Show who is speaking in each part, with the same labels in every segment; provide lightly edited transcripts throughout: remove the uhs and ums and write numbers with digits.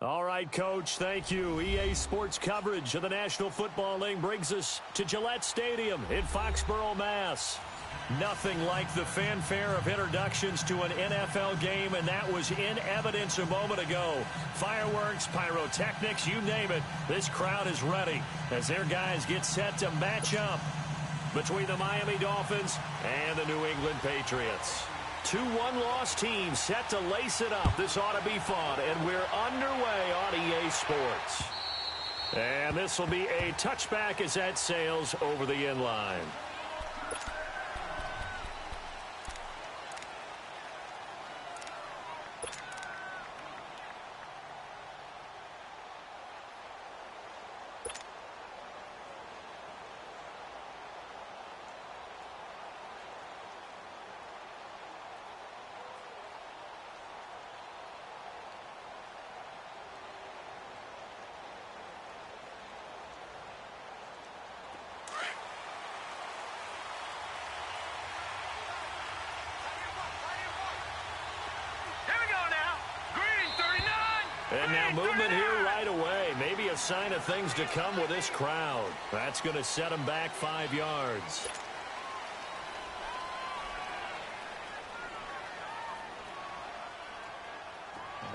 Speaker 1: All right, Coach, thank you. EA Sports coverage of the National Football League brings us to Gillette Stadium in Foxborough, Mass. Nothing like the fanfare of introductions to an NFL game, and that was in evidence a moment ago. Fireworks, pyrotechnics, you name it. This crowd is ready as their guys get set to match up between the Miami Dolphins and the New England Patriots. Two one-loss teams set to lace it up. This ought to be fun, and we're underway on EA Sports. And this will be a touchback as that sails over the end line. And now movement here right away. Maybe a sign of things to come with this crowd. That's going to set them back 5 yards.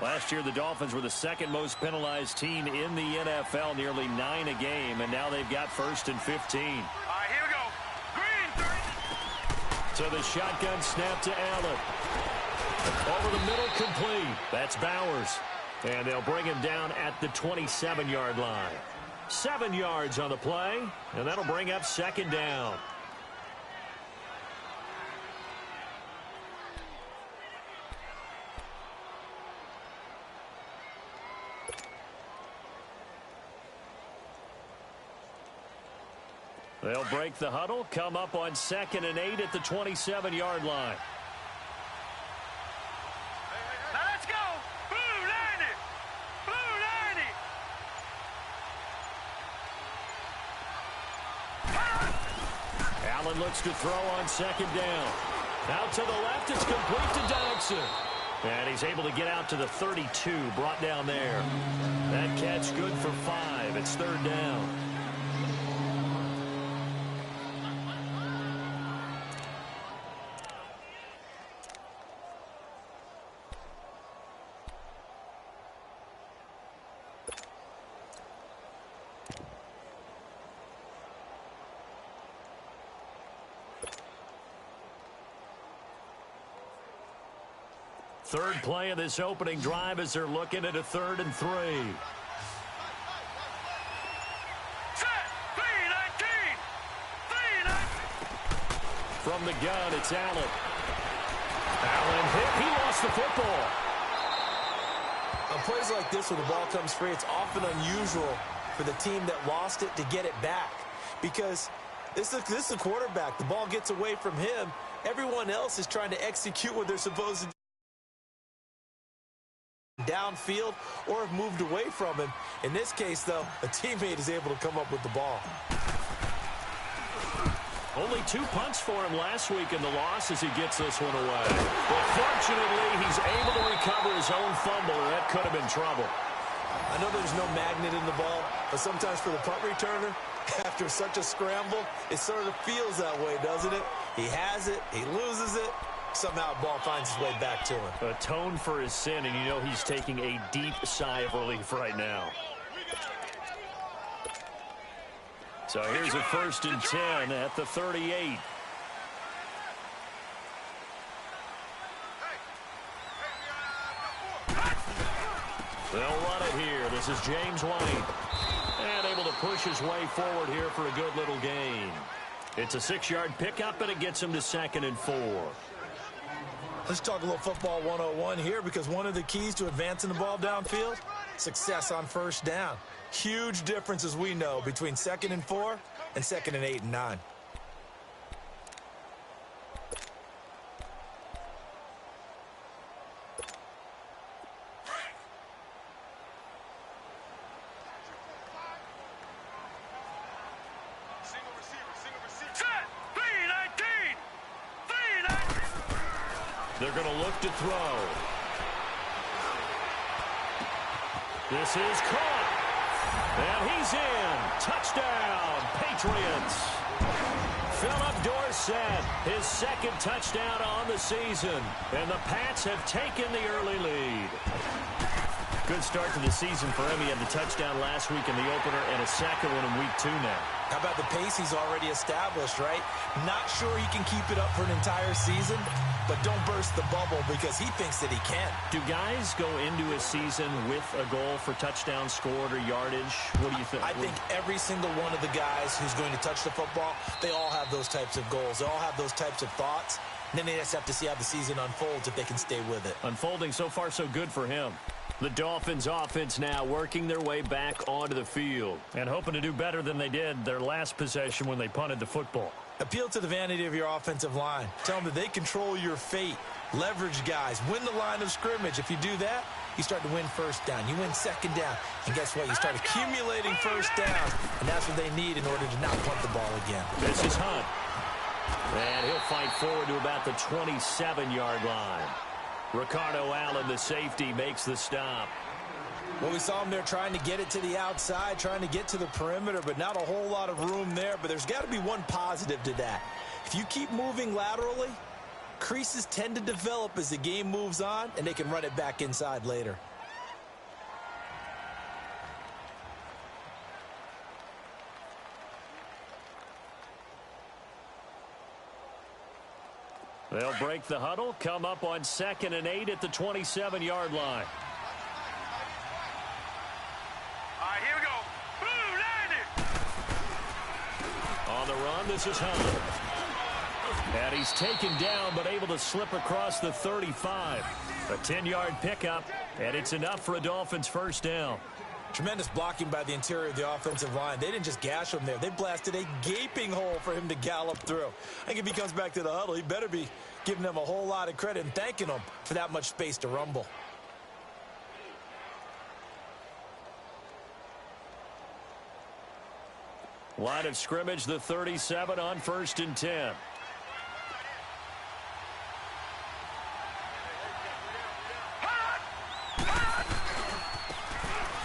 Speaker 1: Last year, the Dolphins were the second most penalized team in the NFL, nearly 9 a game, and now they've got 1st and 15.
Speaker 2: All right, here we go. Green, 30.
Speaker 1: So the shotgun snap to Allen. Over the middle, complete. That's Bowers. And they'll bring him down at the 27-yard line. 7 yards on the play, and that'll bring up 2nd down. They'll break the huddle, come up on 2nd and 8 at the 27-yard line. Allen looks to throw on 2nd down. Out to the left, it's complete to Dodson. And he's able to get out to the 32, brought down there. That catch good for 5. It's 3rd down. Third play of this opening drive as they're looking at a 3rd and 3. From the gun, it's Allen. Allen hit. He lost the football.
Speaker 3: On plays like this where the ball comes free, it's often unusual for the team that lost it to get it back. Because this is the quarterback. The ball gets away from him. Everyone else is trying to execute what they're supposed to do downfield or have moved away from him. In this case, though, a teammate is able to come up with the ball.
Speaker 1: Only 2 punts for him last week in the loss as he gets this one away. But fortunately, he's able to recover his own fumble, or that could have been trouble.
Speaker 3: I know there's no magnet in the ball, but sometimes for the punt returner, after such a scramble, it sort of feels that way, doesn't it? He has it, he loses it. Somehow the ball finds its way back to him.
Speaker 1: Atone for his sin, and you know he's taking a deep sigh of relief right now. So here's a 1st and 10 at the 38. They'll run it here. This is James White. And able to push his way forward here for a good little gain. It's a 6-yard pickup, and it gets him to 2nd and 4.
Speaker 3: Let's talk a little football 101 here, because one of the keys to advancing the ball downfield, success on 1st down. Huge difference, as we know, between 2nd and 4 and 2nd and 8 and 9.
Speaker 1: They're going to look to throw. This is caught. And he's in. Touchdown, Patriots. Philip Dorsett, his second touchdown on the season. And the Pats have taken the early lead. Good start to the season for him. He had the touchdown last week in the opener and a second one in week 2 now.
Speaker 3: How about the pace he's already established, right? Not sure he can keep it up for an entire season, but don't burst the bubble because he thinks that he can.
Speaker 1: Do guys go into a season with a goal for touchdown scored or yardage? What do you think?
Speaker 3: I think every single one of the guys who's going to touch the football, they all have those types of goals. They all have those types of thoughts. And then they just have to see how the season unfolds if they can stay with it.
Speaker 1: Unfolding so far so good for him. The Dolphins offense now working their way back onto the field and hoping to do better than they did their last possession when they punted the football.
Speaker 3: Appeal to the vanity of your offensive line. Tell them that they control your fate. Leverage guys. Win the line of scrimmage. If you do that, you start to win first down. You win second down. And guess what? You start accumulating first downs. And that's what they need in order to not punt the ball again.
Speaker 1: This is Hunt. And he'll fight forward to about the 27-yard line. Ricardo Allen, the safety, makes the stop.
Speaker 3: Well, we saw him there trying to get it to the outside, trying to get to the perimeter, but not a whole lot of room there. But there's got to be one positive to that. If you keep moving laterally, creases tend to develop as the game moves on, and they can run it back inside later.
Speaker 1: They'll break the huddle, come up on 2nd and 8 at the 27-yard line.
Speaker 2: All right, here we go. Blue, landed.
Speaker 1: On the run, this is Hunt. And he's taken down, but able to slip across the 35. A 10-yard pickup, and it's enough for a Dolphins first down.
Speaker 3: Tremendous blocking by the interior of the offensive line. They didn't just gash him there. They blasted a gaping hole for him to gallop through. I think if he comes back to the huddle, he better be giving them a whole lot of credit and thanking them for that much space to rumble.
Speaker 1: Line of scrimmage, the 37 on 1st and 10.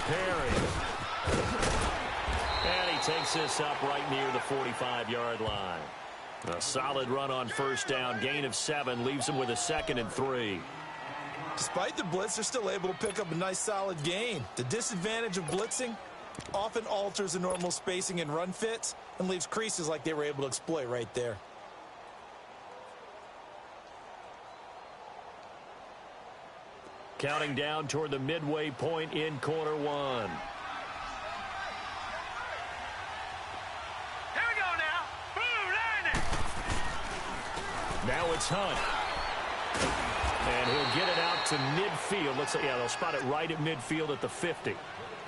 Speaker 1: Perry. And he takes this up right near the 45-yard line. A solid run on first down. Gain of 7 leaves him with a 2nd and 3.
Speaker 3: Despite the blitz, they're still able to pick up a nice solid gain. The disadvantage of blitzing often alters the normal spacing and run fits and leaves creases like they were able to exploit right there.
Speaker 1: Counting down toward the midway point in quarter 1.
Speaker 2: Here we go now. Blue, landed.
Speaker 1: Now it's Hunt. And he'll get it out to midfield. Looks like, yeah, they'll spot it right at midfield at the 50.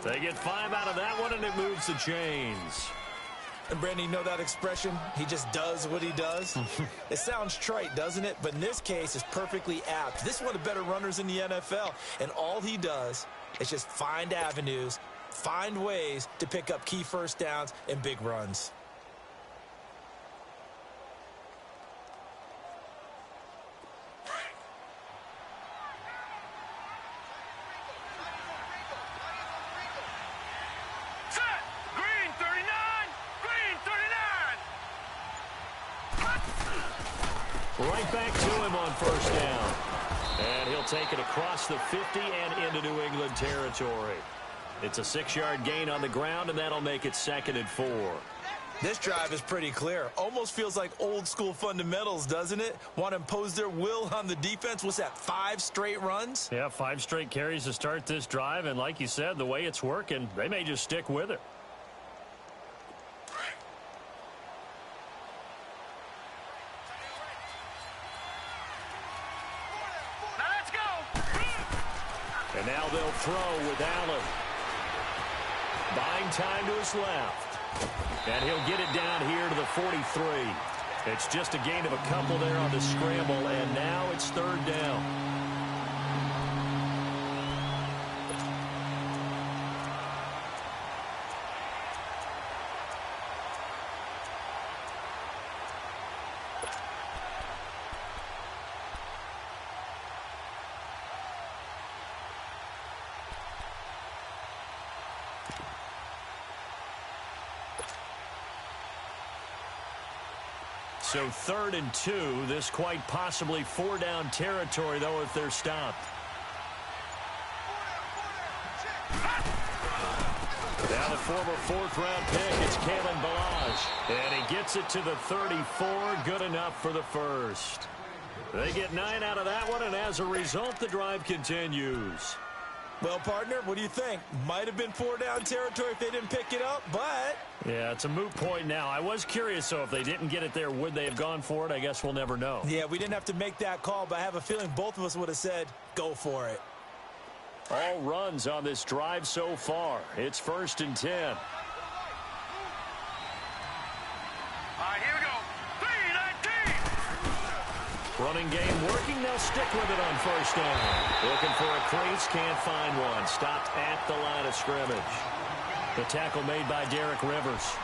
Speaker 1: They get 5 out of that one, and it moves the chains.
Speaker 3: And, Brandon, you know that expression? He just does what he does? It sounds trite, doesn't it? But in this case, it's perfectly apt. This is one of the better runners in the NFL. And all he does is just find avenues, find ways to pick up key first downs and big runs.
Speaker 1: Right back to him on first down. And he'll take it across the 50 and into New England territory. It's a 6-yard gain on the ground, and that'll make it 2nd and 4.
Speaker 3: This drive is pretty clear. Almost feels like old-school fundamentals, doesn't it? Want to impose their will on the defense. What's that, 5 straight runs?
Speaker 1: Yeah, 5 straight carries to start this drive, and like you said, the way it's working, they may just stick with it. And now they'll throw with Allen. Buying time to his left. And he'll get it down here to the 43. It's just a gain of a couple there on the scramble, and now it's 3rd down. So 3rd and 2. This quite possibly 4-down territory, though, if they're stopped. Now the former 4th-round pick, it's Kalen Ballage. And he gets it to the 34, good enough for the first. They get 9 out of that one, and as a result, the drive continues.
Speaker 3: Well, partner, what do you think? Might have been 4-down territory if they didn't pick it up, but...
Speaker 1: Yeah, it's a moot point now. I was curious, so if they didn't get it there, would they have gone for it? I guess we'll never know.
Speaker 3: Yeah, we didn't have to make that call, but I have a feeling both of us would have said, go for it.
Speaker 1: All runs on this drive so far. It's 1st and 10.
Speaker 2: All right, here we go. 3-19.
Speaker 1: Running game working. They'll stick with it on 1st down. Looking for a crease. Can't find one. Stopped at the line of scrimmage. The tackle made by Derek Rivers.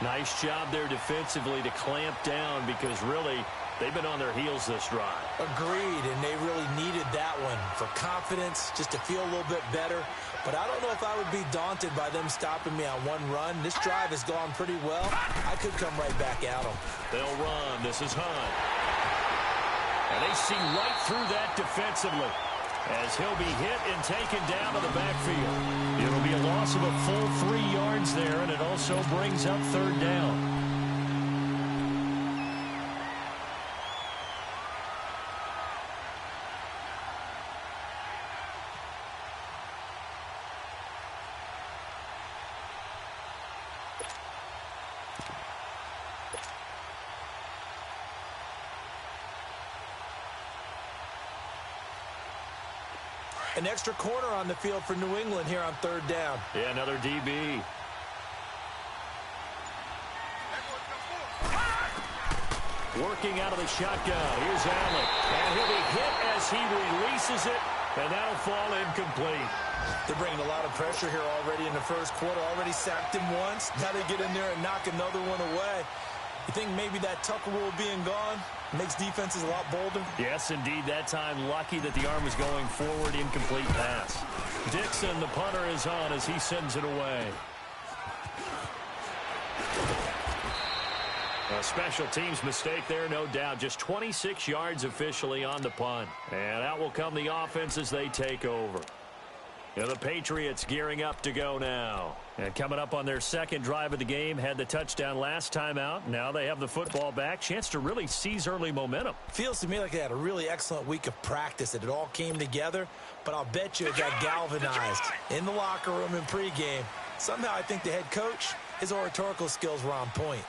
Speaker 1: Nice job there defensively to clamp down because really they've been on their heels this drive.
Speaker 3: Agreed, and they really needed that one for confidence, just to feel a little bit better. But I don't know if I would be daunted by them stopping me on one run. This drive has gone pretty well. I could come right back at them.
Speaker 1: They'll run. This is Hunt. And they see right through that defensively as he'll be hit and taken down to the backfield. It'll be a loss of a full 3 yards there, and it also brings up 3rd down.
Speaker 3: An extra corner on the field for New England here on 3rd down.
Speaker 1: Yeah, another DB. Working out of the shotgun. Here's Allen. And he'll be hit as he releases it, and that'll fall incomplete.
Speaker 3: They're bringing a lot of pressure here already in the 1st quarter. Already sacked him once. Now they get in there and knock another one away. You think maybe that Tucker rule being gone makes defenses a lot bolder?
Speaker 1: Yes, indeed. That time, lucky that the arm was going forward. Incomplete pass. Dixon, the punter, is on as he sends it away. A special teams mistake there, no doubt. Just 26 yards officially on the punt. And out will come the offense as they take over. And the Patriots gearing up to go now. And coming up on their 2nd drive of the game, had the touchdown last time out. Now they have the football back. Chance to really seize early momentum.
Speaker 3: Feels to me like they had a really excellent week of practice, that it all came together. But I'll bet you it got galvanized in the locker room in pregame. Somehow I think the head coach, his oratorical skills were on point.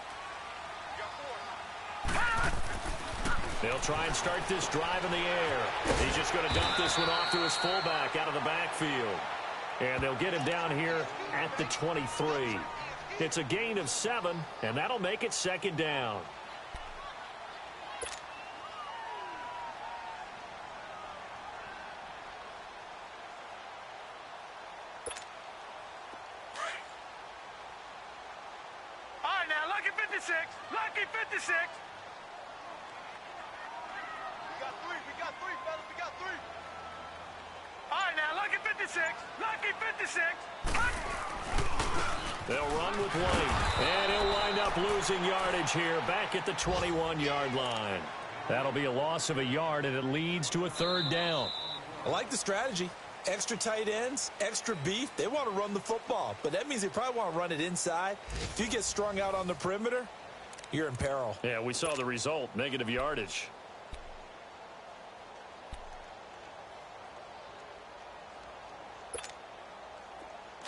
Speaker 1: They'll try and start this drive in the air. He's just going to dump this one off to his fullback out of the backfield. And they'll get him down here at the 23. It's a gain of 7, and that'll make it 2nd down.
Speaker 2: All right, now, lucky 56. Lucky 56. We got three, fellas. We got 3. All right, now, lucky 56. Lucky 56.
Speaker 1: They'll run with White, and he'll wind up losing yardage here back at the 21-yard line. That'll be a loss of a yard, and it leads to a 3rd down.
Speaker 3: I like the strategy. Extra tight ends, extra beef. They want to run the football, but that means they probably want to run it inside. If you get strung out on the perimeter, you're in peril.
Speaker 1: Yeah, we saw the result, negative yardage.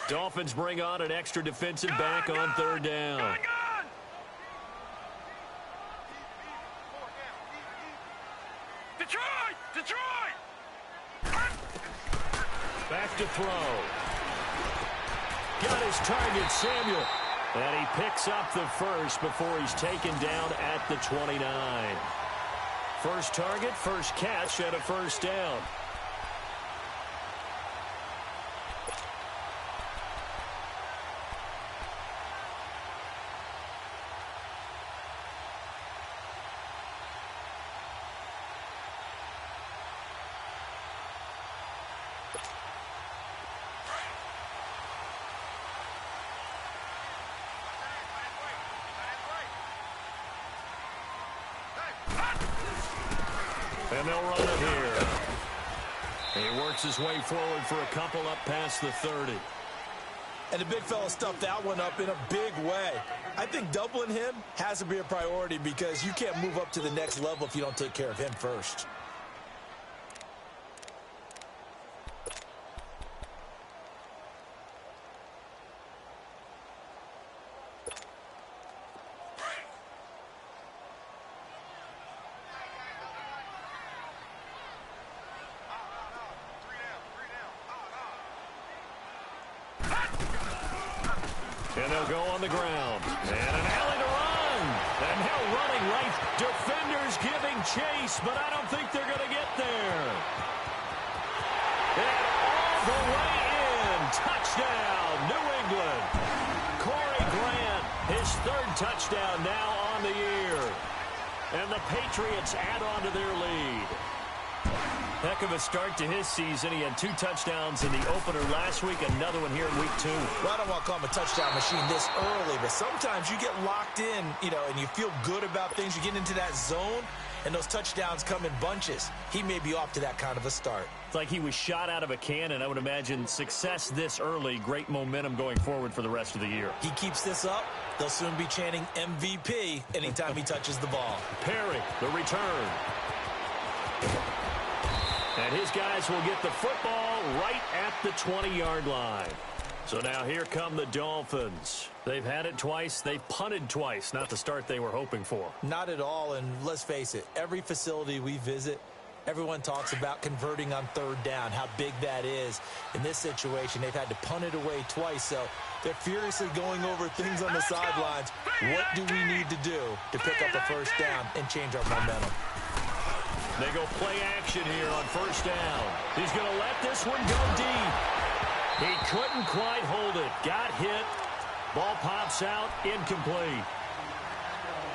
Speaker 1: Dolphins bring on an extra defensive back on 3rd down.
Speaker 2: Detroit! Detroit!
Speaker 1: Back to throw. Got his target, Samuel. And he picks up the first before he's taken down at the 29. First target, first catch, and a 1st down. And they'll run it here. He works his way forward for a couple up past the 30.
Speaker 3: And the big fella stuffed that one up in a big way. I think doubling him has to be a priority because you can't move up to the next level if you don't take care of him first.
Speaker 1: And they'll go on the ground. And an alley to run. And now running right. Defenders giving chase, but I don't think they're going to get there. And all the way in. Touchdown, New England. Corey Grant, his third touchdown now on the year. And the Patriots add on to their lead. Heck of a start to his season. He had 2 touchdowns in the opener last week, another one here in week 2.
Speaker 3: Well, I don't want to call him a touchdown machine this early, but sometimes you get locked in, and you feel good about things. You get into that zone, and those touchdowns come in bunches. He may be off to that kind of a start.
Speaker 1: It's like he was shot out of a cannon. I would imagine success this early, great momentum going forward for the rest of the year.
Speaker 3: He keeps this up, they'll soon be chanting MVP anytime he touches the ball.
Speaker 1: Perry, the return. And his guys will get the football right at the 20-yard line. So now here come the Dolphins. They've had it twice. They've punted twice. Not the start they were hoping for.
Speaker 3: Not at all, and let's face it, every facility we visit, everyone talks about converting on third down, how big that is. In this situation, they've had to punt it away twice, so they're furiously going over things on the sidelines. What do we need to do to pick up a first down and change our momentum?
Speaker 1: They go play action here on first down. He's going to let this one go deep. He couldn't quite hold it. Got hit. Ball pops out. Incomplete.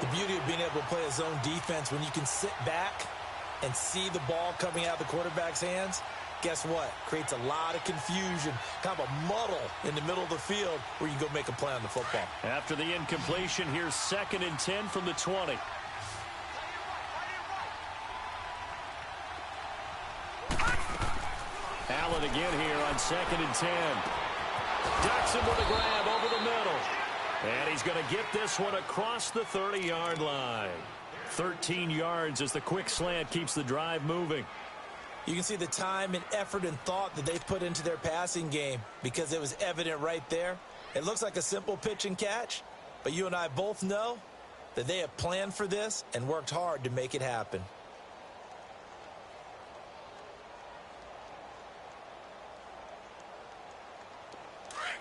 Speaker 3: The beauty of being able to play a zone defense when you can sit back and see the ball coming out of the quarterback's hands, guess what? Creates a lot of confusion, kind of a muddle in the middle of the field where you go make a play on the football.
Speaker 1: After the incompletion, here's 2nd and 10 from the 20. Allen again here on 2nd and 10. Ducks him with a grab over the middle. And he's going to get this one across the 30-yard line. 13 yards as the quick slant keeps the drive moving.
Speaker 3: You can see the time and effort and thought that they put into their passing game because it was evident right there. It looks like a simple pitch and catch, but you and I both know that they have planned for this and worked hard to make it happen.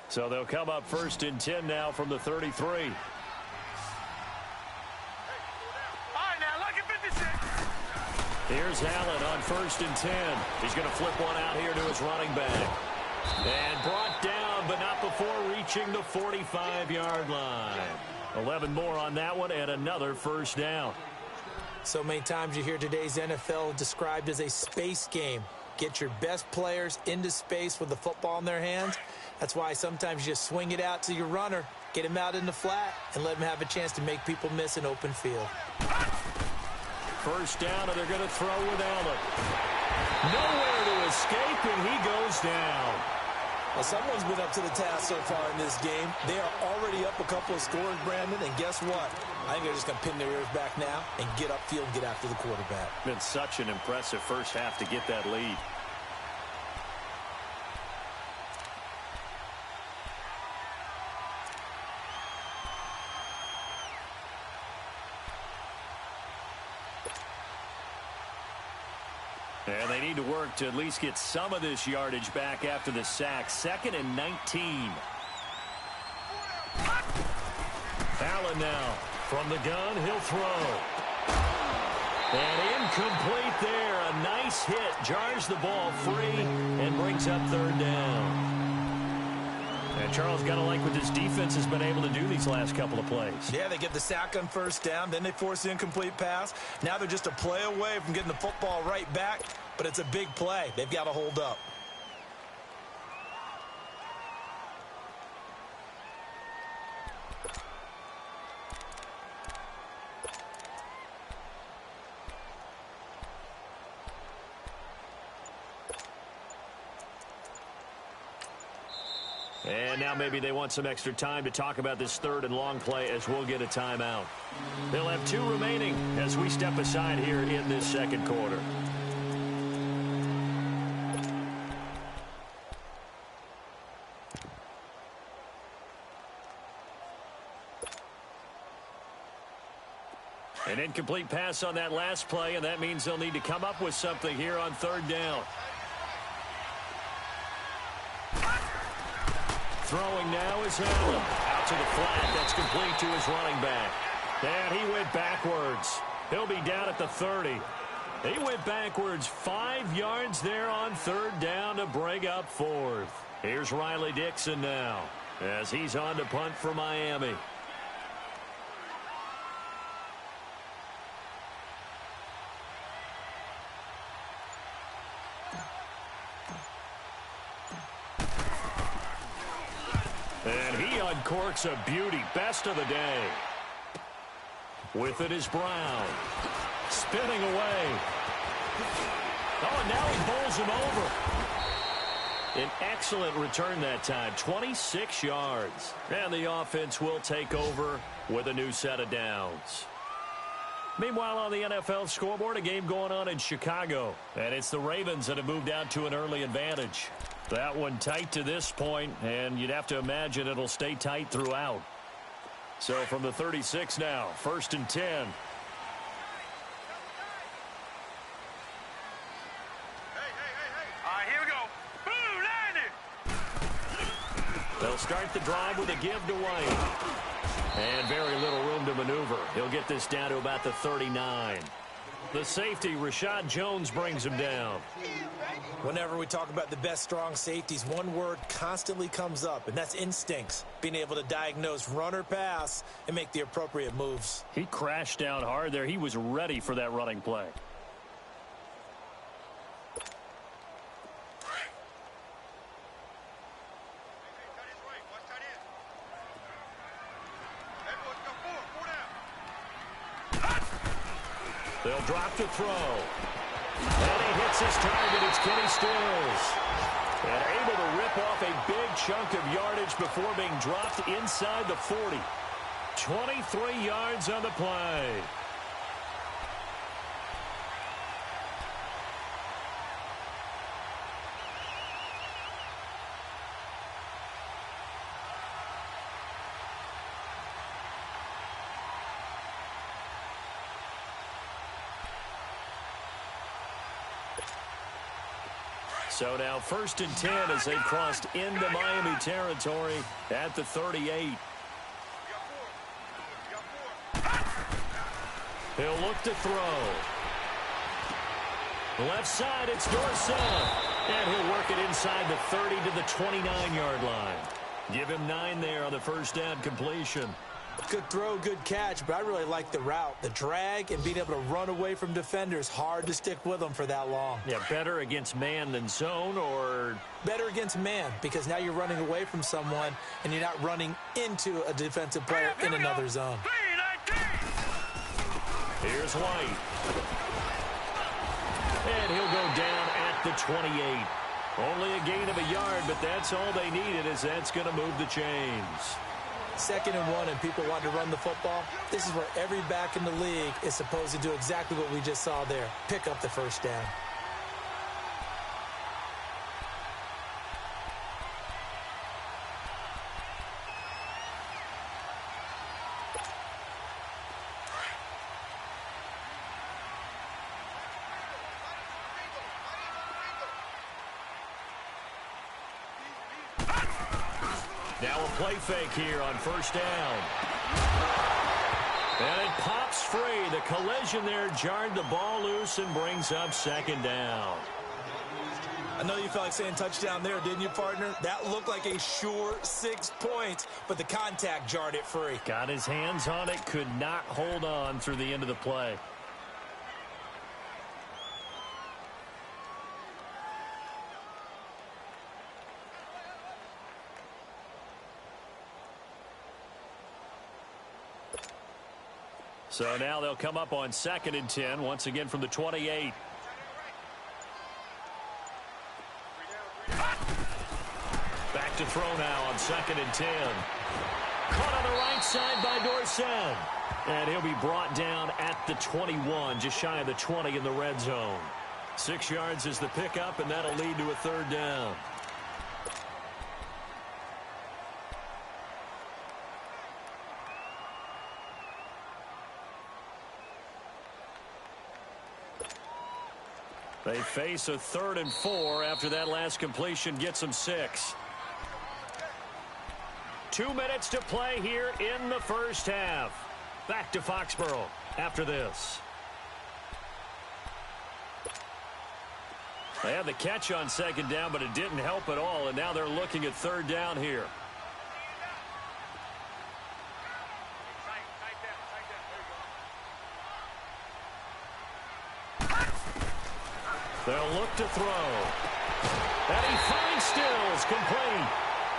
Speaker 1: So they'll come up 1st and 10 now from the 33.
Speaker 2: All right, now, look at 56.
Speaker 1: Here's Allen on 1st and 10. He's going to flip one out here to his running back. And brought down, but not before reaching the 45-yard line. 11 more on that one and another first down.
Speaker 3: So many times you hear today's NFL described as a space game. Get your best players into space with the football in their hands. That's why sometimes you just swing it out to your runner, get him out in the flat, and let him have a chance to make people miss an open field.
Speaker 1: First down, and they're going to throw with Allen. Nowhere to escape, and he goes down.
Speaker 3: Well, someone's been up to the task so far in this game. They are already up a couple of scores, Brandon, and guess what? I think they're just going to pin their ears back now and get upfield and get after the quarterback.
Speaker 1: Been such an impressive first half to get that lead. And they need to work to at least get some of this yardage back after the sack. 2nd and 19. Allen now from the gun. He'll throw. And incomplete there. A nice hit. Jars the ball free and brings up 3rd down. And Charles, got to like what this defense has been able to do these last couple of plays.
Speaker 3: Yeah, they get the sack on first down, then they force the incomplete pass. Now they're just a play away from getting the football right back, but it's a big play. They've got to hold up.
Speaker 1: And now maybe they want some extra time to talk about this third and long play as we'll get a timeout. They'll have 2 remaining as we step aside here in this second quarter. An incomplete pass on that last play, and that means they'll need to come up with something here on third down. Throwing now is Allen. Out to the flat. That's complete to his running back. And he went backwards. He'll be down at the 30. He went backwards 5 yards there on third down to bring up fourth. Here's Riley Dixon now as he's on to punt for Miami. And he uncorks a beauty. Best of the day. With it is Brown. Spinning away. Oh, and now he bowls him over. An excellent return that time. 26 yards. And the offense will take over with a new set of downs. Meanwhile, on the NFL scoreboard, a game going on in Chicago. And it's the Ravens that have moved out to an early advantage. That one tight to this point, and you'd have to imagine it'll stay tight throughout. So from the 36 now, 1st and 10.
Speaker 2: Hey, all right, here we go. Boo, 90.
Speaker 1: They'll start the drive with a give to White. And very little room to maneuver. He'll get this down to about the 39. The safety, Rashad Jones, brings him down.
Speaker 3: Whenever we talk about the best strong safeties, one word constantly comes up, and that's instincts. Being able to diagnose run or pass and make the appropriate moves.
Speaker 1: He crashed down hard there. He was ready for that running play. They'll drop to throw. And he hits his target. It's Kenny Stills. And able to rip off a big chunk of yardage before being dropped inside the 40. 23 yards on the play. So now 1st and 10 as they've crossed into Miami territory at the 38. He'll look to throw. Left side, it's Dorsett. And he'll work it inside the 30 to the 29-yard line. Give him 9 there on the first down completion.
Speaker 3: Good throw, good catch, but I really like the route. The drag and being able to run away from defenders. Hard to stick with them for that long.
Speaker 1: Yeah, better against man than zone, or?
Speaker 3: Better against man, because now you're running away from someone and you're not running into a defensive player in another zone.
Speaker 1: Here's White. And he'll go down at the 28. Only a gain of a yard, but that's all they needed, as that's going to move the chains.
Speaker 3: 2nd and 1 and people want to run the football. This is where every back in the league is supposed to do exactly what we just saw there. Pick up the first down.
Speaker 1: Now a play fake here on 1st down. And it pops free. The collision there jarred the ball loose and brings up 2nd down.
Speaker 3: I know you felt like saying touchdown there, didn't you, partner? That looked like a sure 6 points, but the contact jarred it free.
Speaker 1: Got his hands on it, could not hold on through the end of the play. So now they'll come up on 2nd and 10, once again from the 28. Back to throw now on 2nd and 10. Caught on the right side by Dorsett. And he'll be brought down at the 21, just shy of the 20 in the red zone. 6 yards is the pickup, and that'll lead to a 3rd down. They face a 3rd and 4 after that last completion gets them 6. 2 minutes to play here in the first half. Back to Foxborough after this. They had the catch on 2nd down, but it didn't help at all, and now they're looking at 3rd down here. They'll look to throw. And he finds Stills, complete.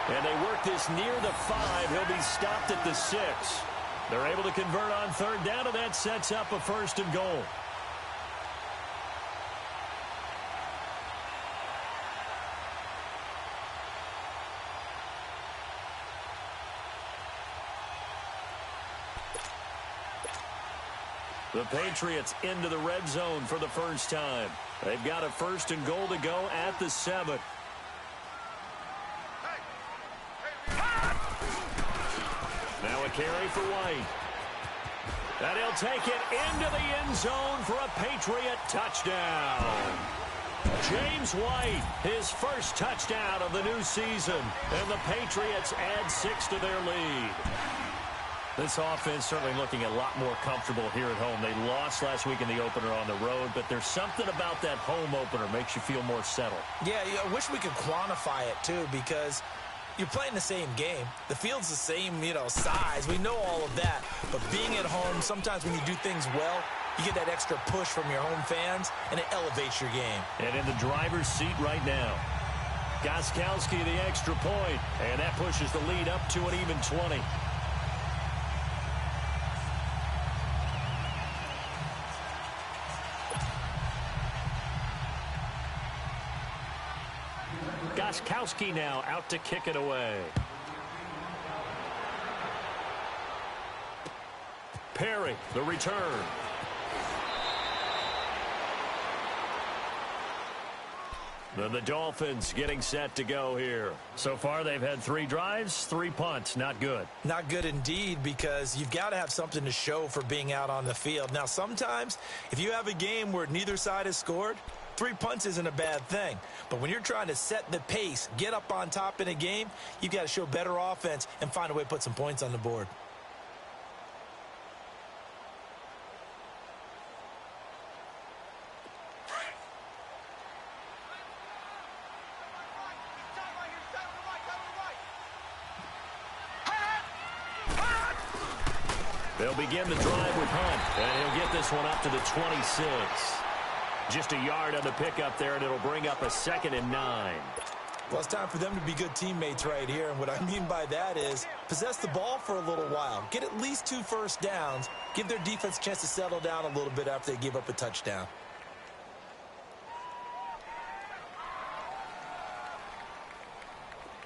Speaker 1: And they work this near the 5. He'll be stopped at the 6. They're able to convert on 3rd down, and that sets up a 1st and goal. The Patriots into the red zone for the first time. They've got a 1st and goal to go at the 7. Now a carry for White. And he'll take it into the end zone for a Patriot touchdown. James White, his first touchdown of the new season. And the Patriots add 6 to their lead. This offense certainly looking a lot more comfortable here at home. They lost last week in the opener on the road, but there's something about that home opener makes you feel more settled. Yeah, I wish we could quantify it, too, because you're playing the same game. The field's the same, size. We know all of that. But being at home, sometimes when you do things well, you get that extra push from your home fans, and it elevates your game. And in the driver's seat right now, Gostkowski the extra point, and that pushes the lead up to an even 20. Gostkowski now out to kick it away. Perry, the return. Then the Dolphins getting set to go here. So far, they've had 3 drives, 3 punts. Not good. Not good indeed, because you've got to have something to show for being out on the field. Now, sometimes, if you have a game where neither side has scored, 3 punts isn't a bad thing. But when you're trying to set the pace, get up on top in a game, you've got to show better offense and find a way to put some points on the board. They'll begin the drive with Hunt, and he'll get this one up to the 26. Just a yard on the pickup there, and it'll bring up a 2nd and 9. Well, it's time for them to be good teammates right here, and what I mean by that is possess the ball for a little while, get at least 2 first downs, give their defense a chance to settle down a little bit after they give up a touchdown.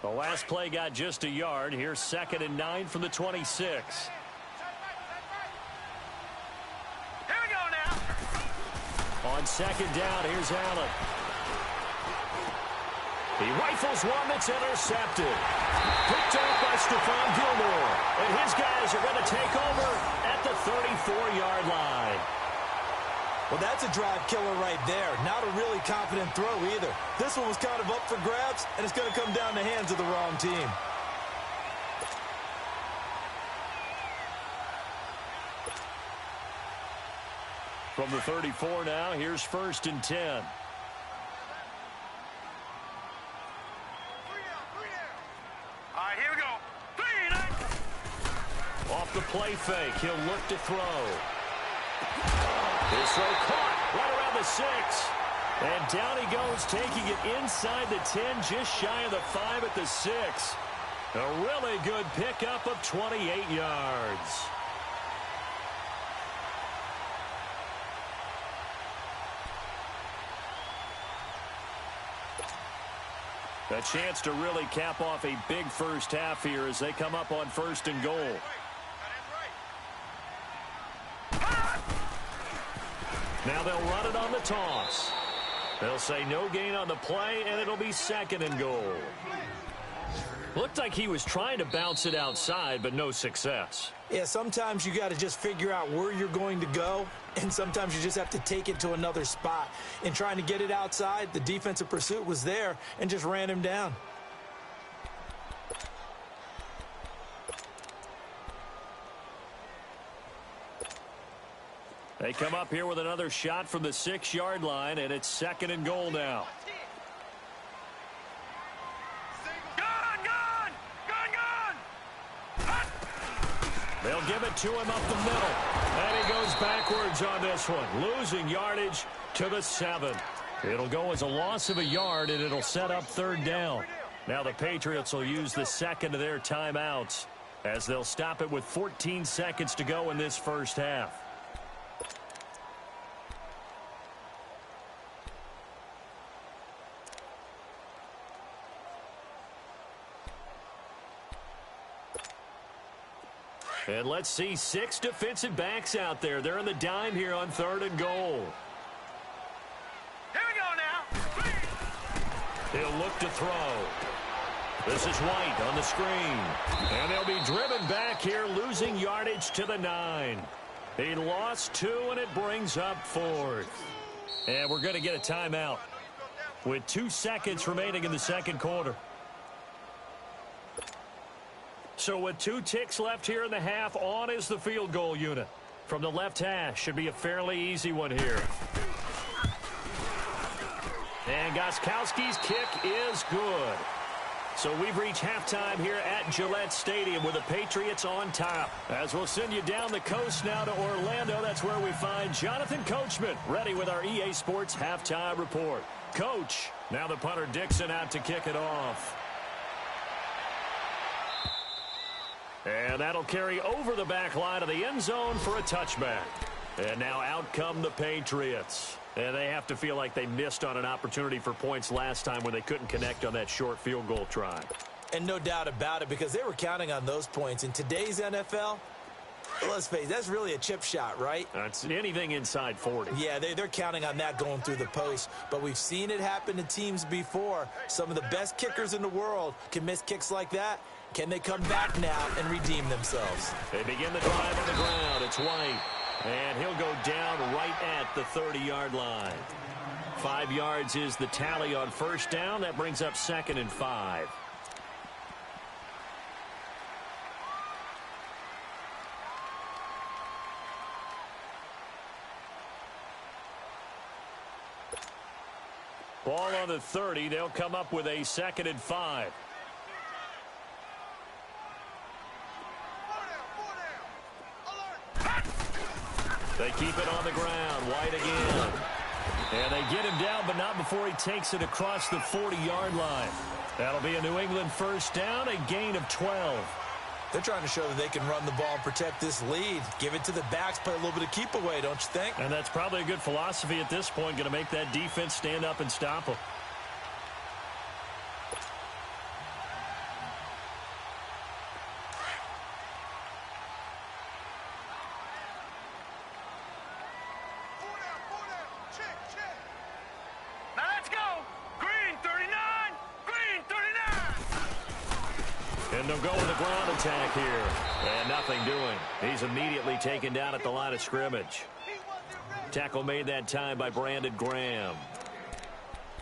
Speaker 1: The last play got just a yard. Here's 2nd and 9 from the 26. On 2nd down, here's Allen. He rifles one that's intercepted. Picked up by Stephon Gilmore. And his guys are going to take over at the 34-yard line. Well, that's a drive killer right there. Not a really confident throw either. This one was kind of up for grabs, and it's going to come down the hands of the wrong team. From the 34 now, here's 1st and 10.
Speaker 2: All right, here we go. 3
Speaker 1: Off the play fake, he'll look to throw. This throw caught right around the 6. And down he goes, taking it inside the 10, just shy of the 5 at the 6. A really good pickup of 28 yards. A chance to really cap off a big first half here as they come up on 1st and goal. Now they'll run it on the toss. They'll say no gain on the play, and it'll be 2nd and goal. Looked like he was trying to bounce it outside, but no success.
Speaker 3: Yeah, sometimes you got to just figure out where you're going to go, and sometimes you just have to take it to another spot. In trying to get it outside, the defensive pursuit was there and just ran him down.
Speaker 1: They come up here with another shot from the 6-yard line, and it's 2nd and goal now. They'll give it to him up the middle. And he goes backwards on this one, losing yardage to the 7. It'll go as a loss of a yard, and it'll set up 3rd down. Now the Patriots will use the 2nd of their timeouts as they'll stop it with 14 seconds to go in this first half. And let's see 6 defensive backs out there. They're in the dime here on 3rd and goal.
Speaker 2: Here we go now.
Speaker 1: He'll look to throw. This is White on the screen. And they'll be driven back here, losing yardage to the 9. He lost 2, and it brings up 4th. And we're going to get a timeout with 2 seconds remaining in the 2nd quarter. So with 2 ticks left here in the half, on is the field goal unit. From the left hash, should be a fairly easy one here. And Gostkowski's kick is good. So we've reached halftime here at Gillette Stadium with the Patriots on top. As we'll send you down the coast now to Orlando, that's where we find Jonathan Coachman ready with our EA Sports halftime report. Coach, now the punter Dixon out to kick it off. And that'll carry over the back line of the end zone for a touchback. And now out come the Patriots. And they have to feel like they missed on an opportunity for points last time when they couldn't connect on that short field goal try.
Speaker 3: And no doubt about it, because they were counting on those points. In today's NFL, let's face it, that's really a chip shot, right?
Speaker 1: That's anything inside 40.
Speaker 3: Yeah, they're counting on that going through the post. But we've seen it happen to teams before. Some of the best kickers in the world can miss kicks like that. Can they come back now and redeem themselves?
Speaker 1: They begin the drive on the ground. It's White. And he'll go down right at the 30-yard line. 5 yards is the tally on 1st down. That brings up 2nd and 5. Ball on the 30. They'll come up with a 2nd and 5. They keep it on the ground. White again. And they get him down, but not before he takes it across the 40-yard line. That'll be a New England 1st down, a gain of 12.
Speaker 3: They're trying to show that they can run the ball and protect this lead. Give it to the backs, play a little bit of keep away, don't you think?
Speaker 1: And that's probably a good philosophy at this point, going to make that defense stand up and stop them. And they'll go with the ground attack here. And nothing doing. He's immediately taken down at the line of scrimmage. Tackle made that time by Brandon Graham.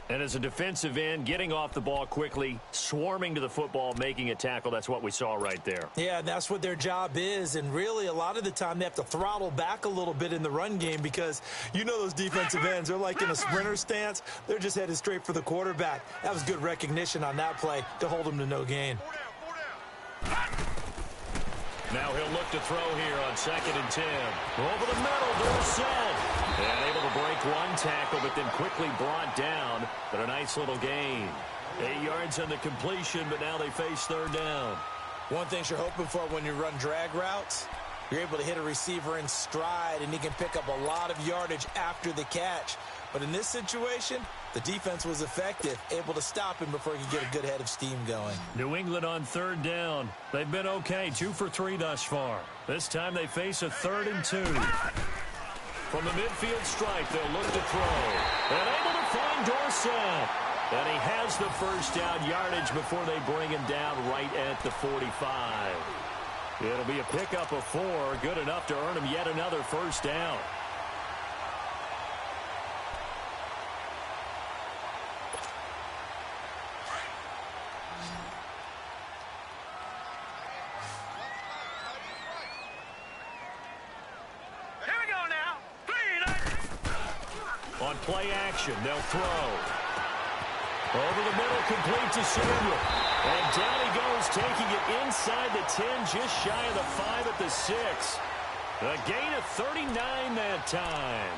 Speaker 1: And as a defensive end, getting off the ball quickly, swarming to the football, making a tackle, that's what we saw right there.
Speaker 3: Yeah, that's what their job is. And really, a lot of the time, they have to throttle back a little bit in the run game because you know those defensive ends, they're like in a sprinter stance. They're just headed straight for the quarterback. That was good recognition on that play to hold him to no gain.
Speaker 1: Now he'll look to throw here on 2nd and 10. Over the middle, Dorsett. And able to break one tackle, but then quickly brought down. But a nice little gain. 8 yards on the completion, but now they face 3rd down.
Speaker 3: One thing you're hoping for when you run drag routes, you're able to hit a receiver in stride, and he can pick up a lot of yardage after the catch. But in this situation, the defense was effective, able to stop him before he could get a good head of steam going.
Speaker 1: New England on third down. They've been okay, 2 for 3 thus far. This time they face a 3rd and 2. From the midfield stripe, they'll look to throw. And able to find Dorsett. And he has the first down yardage before they bring him down right at the 45. It'll be a pickup of 4, good enough to earn him yet another first down. Play action. They'll throw. Over the middle, complete to Samuel. And down he goes, taking it inside the 10, just shy of the 5 at the 6. A gain of 39 that time.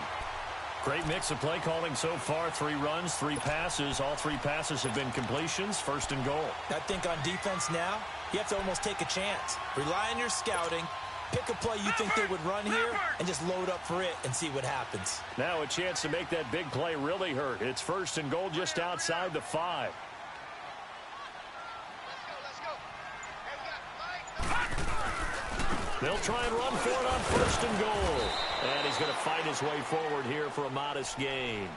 Speaker 1: Great mix of play calling so far. 3 runs, 3 passes. All 3 passes have been completions. 1st and goal.
Speaker 3: I think on defense now, you have to almost take a chance. Rely on your scouting. Pick a play you think they would run here and just load up for it and see what happens.
Speaker 1: Now a chance to make that big play really hurt. It's 1st and goal just outside the 5. They'll try and run for it on 1st and goal. And he's going to fight his way forward here for a modest gain.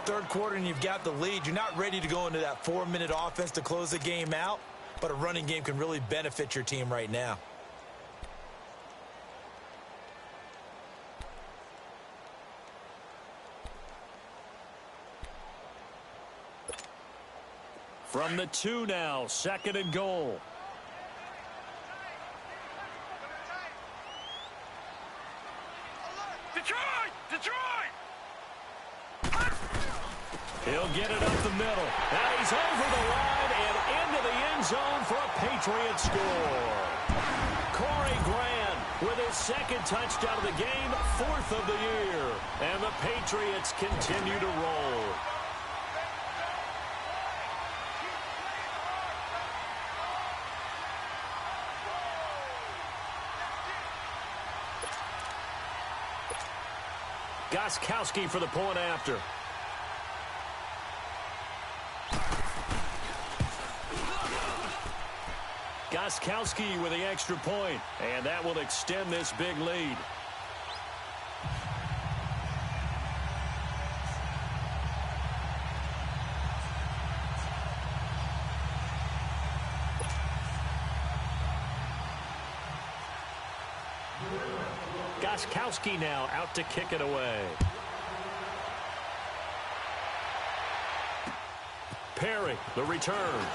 Speaker 3: 3rd quarter and you've got the lead. You're not ready to go into that 4-minute offense to close the game out, but a running game can really benefit your team right now.
Speaker 1: From the 2 now, 2nd and goal.
Speaker 2: Detroit! Detroit!
Speaker 1: He'll get it up the middle. Now he's over the line and into the end zone for a Patriot score. Corey Grant with his 2nd touchdown of the game, 4th of the year. And the Patriots continue to roll. Gostkowski for the point after. Gostkowski with the extra point, and that will extend this big lead. Gostkowski now out to kick it away. Perry, the return.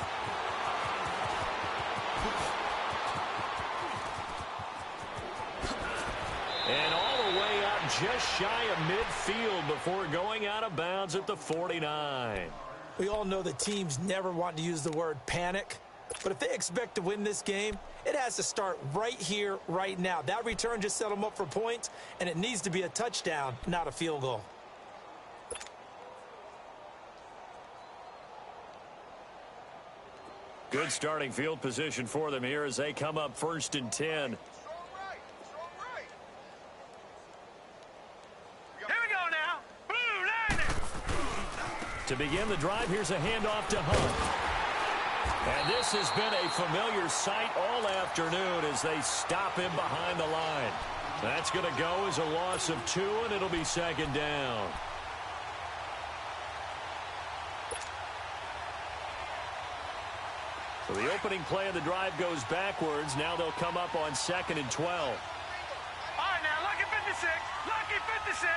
Speaker 1: And all the way up just shy of midfield before going out of bounds at the 49.
Speaker 3: We all know that teams never want to use the word panic. But if they expect to win this game, it has to start right here, right now. That return just set them up for points, and it needs to be a touchdown, not a field goal.
Speaker 1: Good starting field position for them here as they come up 1st and 10.
Speaker 2: Here we go now. Blue line.
Speaker 1: To begin the drive, here's a handoff to Hunt. And this has been a familiar sight all afternoon as they stop him behind the line. That's going to go as a loss of 2, and it'll be 2nd down. So the opening play of the drive goes backwards. Now they'll come up on 2nd and 12.
Speaker 2: All right, now, lucky 56. Lucky 56.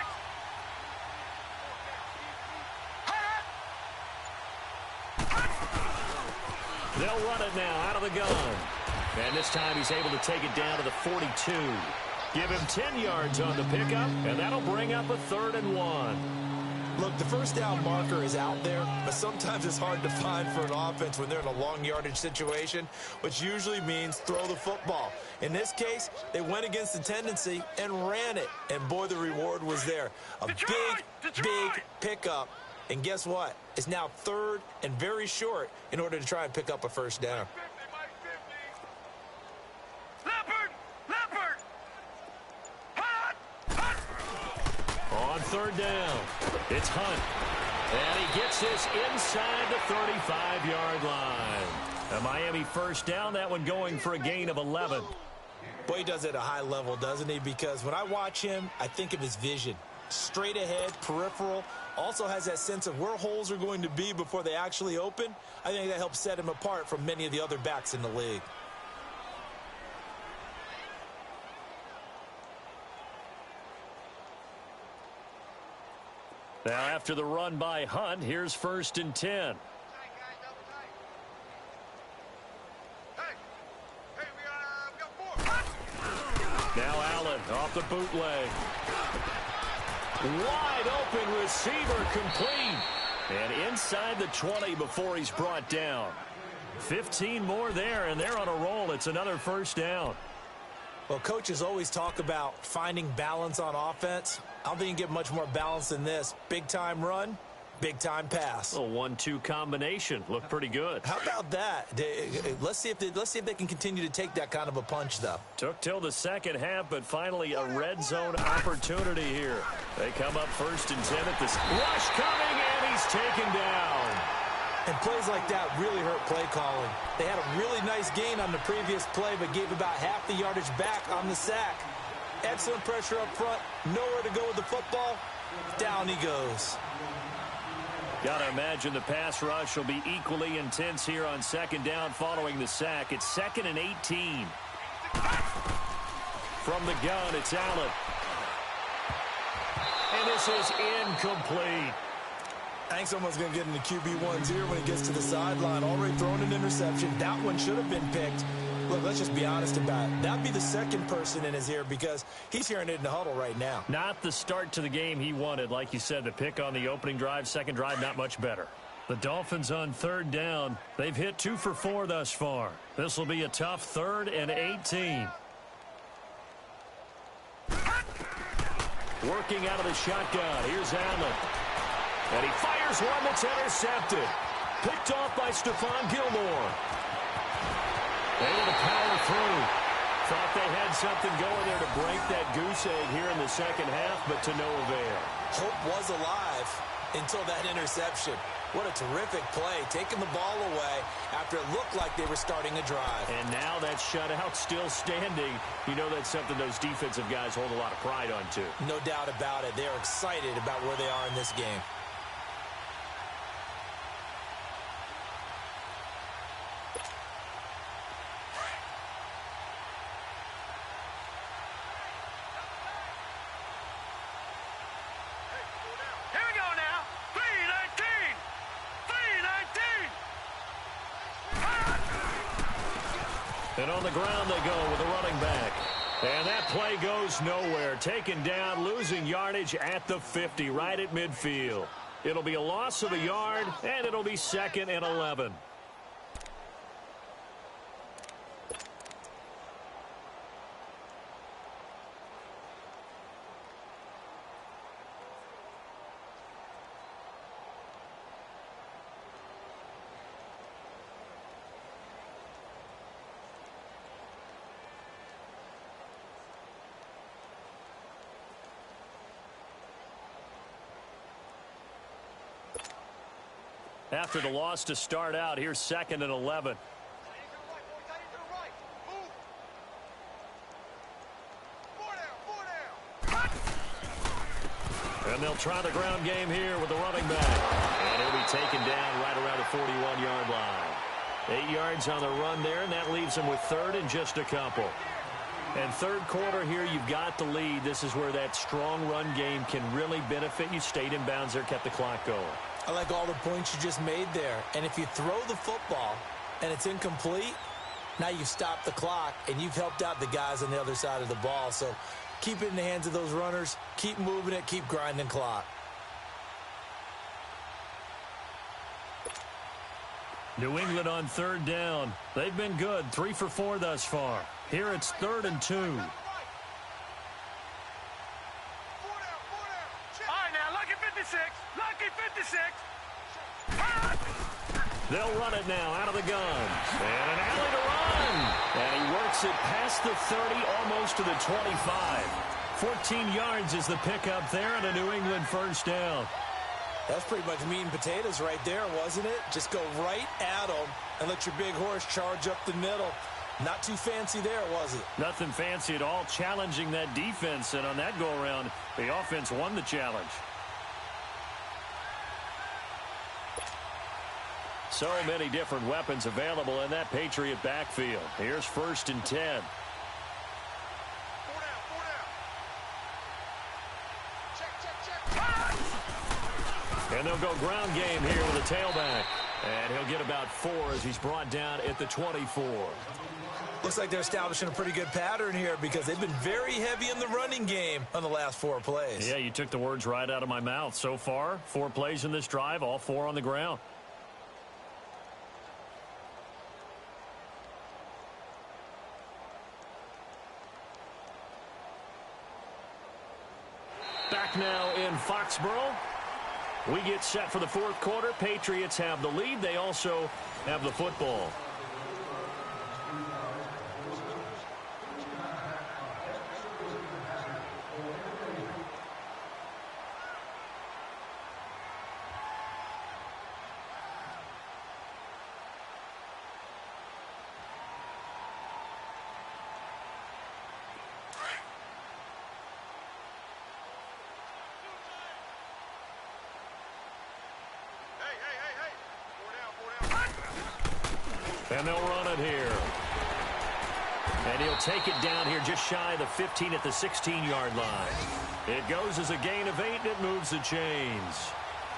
Speaker 1: They'll run it now out of the gun. And this time he's able to take it down to the 42. Give him 10 yards on the pickup, and that'll bring up a 3rd and 1.
Speaker 3: Look, the first down marker is out there, but sometimes it's hard to find for an offense when they're in a long yardage situation, which usually means throw the football. In this case, they went against the tendency and ran it, and boy, the reward was there. A big pickup, and guess what? It's now 3rd and very short in order to try and pick up a first down.
Speaker 2: Leopard!
Speaker 1: On 3rd down, It's Hunt. And he gets this inside the 35-yard line. A Miami first down, that one going for a gain of 11.
Speaker 3: Boy, he does it at a high level, doesn't he? Because when I watch him, I think of his vision. Straight ahead, peripheral, also has that sense of where holes are going to be before they actually open. I think that helps set him apart from many of the other backs in the league.
Speaker 1: Now after the run by Hunt, here's 1st and 10. Now Allen off the bootleg. Wide open receiver complete. And inside the 20 before he's brought down. 15 more there, and they're on a roll. It's another first down.
Speaker 3: Well, coaches always talk about finding balance on offense. I don't think you can get much more balance than this. Big-time run, big-time pass.
Speaker 1: A 1-2 combination. Looked pretty good.
Speaker 3: How about that? Let's see if they can continue to take that kind of a punch, though.
Speaker 1: Took till the second half, but finally a red zone opportunity here. They come up 1st and 10 at this. Rush coming, and he's taken down.
Speaker 3: And plays like that really hurt play calling. They had a really nice gain on the previous play, but gave about half the yardage back on the sack. Excellent pressure up front. Nowhere to go with the football. Down he goes.
Speaker 1: Got to imagine the pass rush will be equally intense here on 2nd down following the sack. It's 2nd and 18. From the gun, it's Allen. And this is incomplete.
Speaker 3: I think someone's going to get in the QB1's ear when he gets to the sideline. Already thrown an interception. That one should have been picked. Look, let's just be honest about it. That'd be the second person in his ear because he's hearing it in the huddle right now.
Speaker 1: Not the start to the game he wanted. Like you said, the pick on the opening drive, second drive, not much better. The Dolphins on 3rd down. They've hit 2 for 4 thus far. This will be a tough 3rd and 18. Working out of the shotgun. Here's Allen. And he fires one that's intercepted. Picked off by Stephon Gilmore. Able to power through. Thought they had something going there to break that goose egg here in the second half, but to no avail.
Speaker 3: Hope was alive until that interception. What a terrific play, taking the ball away after it looked like they were starting a drive.
Speaker 1: And now that shutout still standing. You know that's something those defensive guys hold a lot of pride on, too.
Speaker 3: No doubt about it. They're excited about where they are in this game.
Speaker 1: And on the ground they go with the running back. And that play goes nowhere. Taken down, losing yardage at the 50, right at midfield. It'll be a loss of a yard, and it'll be 2nd and 11. After the loss to start out, here's 2nd and 11. And they'll try the ground game here with the running back. And he'll be taken down right around the 41-yard line. 8 yards on the run there, and that leaves them with 3rd and just a couple. And 3rd quarter here, you've got the lead. This is where that strong run game can really benefit you. Stayed in bounds there, kept the clock going.
Speaker 3: I like all the points you just made there. And if you throw the football and it's incomplete, now you've stopped the clock and you've helped out the guys on the other side of the ball. So keep it in the hands of those runners. Keep moving it. Keep grinding clock.
Speaker 1: New England on 3rd down. They've been good. 3 for 4 thus far. Here it's 3rd and 2. They'll run it now out of the gun. And an alley to run. And he works it past the 30, almost to the 25. 14 yards is the pickup there and a New England first down.
Speaker 3: That's pretty much meat and potatoes right there, wasn't it? Just go right at them and let your big horse charge up the middle. Not too fancy there, was it?
Speaker 1: Nothing fancy at all, challenging that defense, and on that go-around, the offense won the challenge. So many different weapons available in that Patriot backfield. Here's 1st and 10.
Speaker 2: 4 down, 4 down. Check.
Speaker 1: And they'll go ground game here with a tailback. And he'll get about 4 as he's brought down at the 24.
Speaker 3: Looks like they're establishing a pretty good pattern here because they've been very heavy in the running game on the last 4 plays.
Speaker 1: Yeah, you took the words right out of my mouth. So far, 4 plays in this drive, all 4 on the ground. Back now in Foxborough. We get set for the 4th quarter. Patriots have the lead. They also have the football. And they'll run it here. And he'll take it down here just shy of the 15 at the 16-yard line. It goes as a gain of 8, and it moves the chains.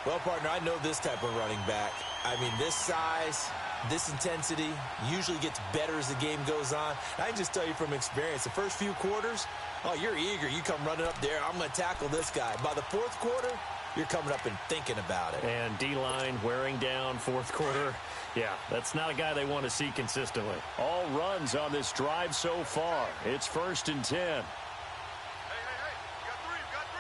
Speaker 3: Well, partner, I know this type of running back. I mean, this size, this intensity usually gets better as the game goes on. I can just tell you from experience, the first few quarters, oh, you're eager. You come running up there. I'm going to tackle this guy. By the 4th quarter, you're coming up and thinking about it.
Speaker 1: And D-line wearing down 4th quarter. Yeah, that's not a guy they want to see consistently. All runs on this drive so far. It's 1st and 10.
Speaker 2: Hey, you got 3, you got 3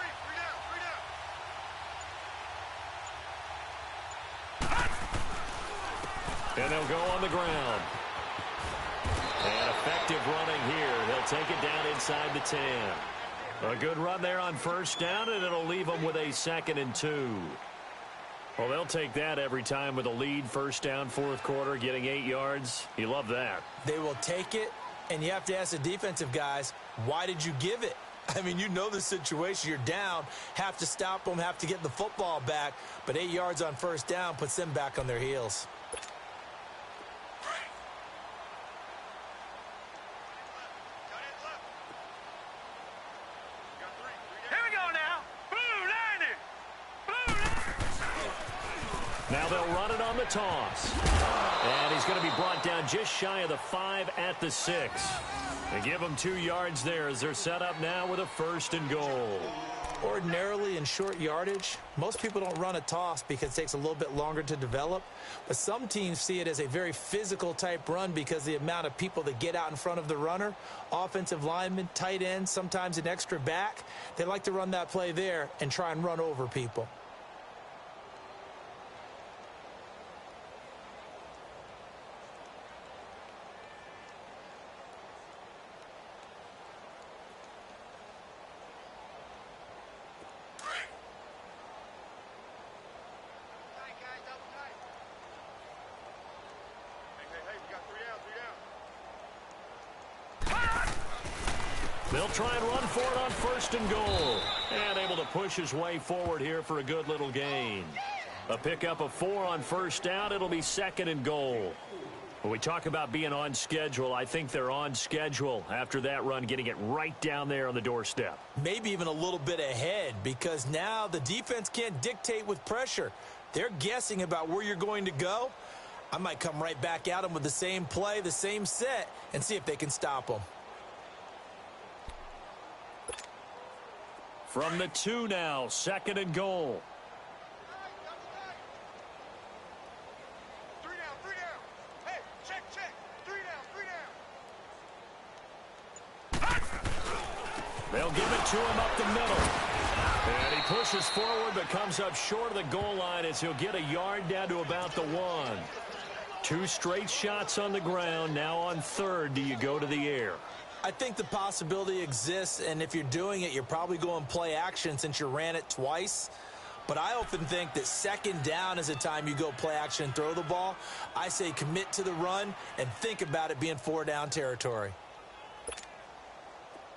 Speaker 2: down.
Speaker 1: And they'll go on the ground. And effective running here. They'll take it down inside the 10. A good run there on 1st down, and it'll leave them with a 2nd and 2. Well, they'll take that every time with a lead. 1st down, 4th quarter, getting 8 yards. You love that.
Speaker 3: They will take it, and you have to ask the defensive guys, why did you give it? I mean, you know the situation. You're down, have to stop them, have to get the football back. But 8 yards on 1st down puts them back on their heels.
Speaker 1: Now they'll run it on the toss. And he's going to be brought down just shy of the 5 at the 6. They give him 2 yards there as they're set up now with a 1st and goal.
Speaker 3: Ordinarily in short yardage, most people don't run a toss because it takes a little bit longer to develop. But some teams see it as a very physical type run because the amount of people that get out in front of the runner, offensive linemen, tight ends, sometimes an extra back, they like to run that play there and try and run over people.
Speaker 1: They'll try and run for it on 1st and goal. And able to push his way forward here for a good little gain. A pickup of 4 on 1st down. It'll be 2nd and goal. When we talk about being on schedule, I think they're on schedule after that run, getting it right down there on the doorstep.
Speaker 3: Maybe even a little bit ahead because now the defense can't dictate with pressure. They're guessing about where you're going to go. I might come right back at them with the same play, the same set, and see if they can stop them.
Speaker 1: From the 2 now, 2nd and goal.
Speaker 2: 3 down, 3 down. Hey, check. 3 down, 3 down.
Speaker 1: They'll give it to him up the middle. And he pushes forward but comes up short of the goal line as he'll get a yard down to about the 1. 2 straight shots on the ground. Now on 3rd, do you go to the air?
Speaker 3: I think the possibility exists, and if you're doing it, you're probably going play action since you ran it twice. But I often think that second down is a time you go play action and throw the ball. I say commit to the run and think about it being 4-down territory.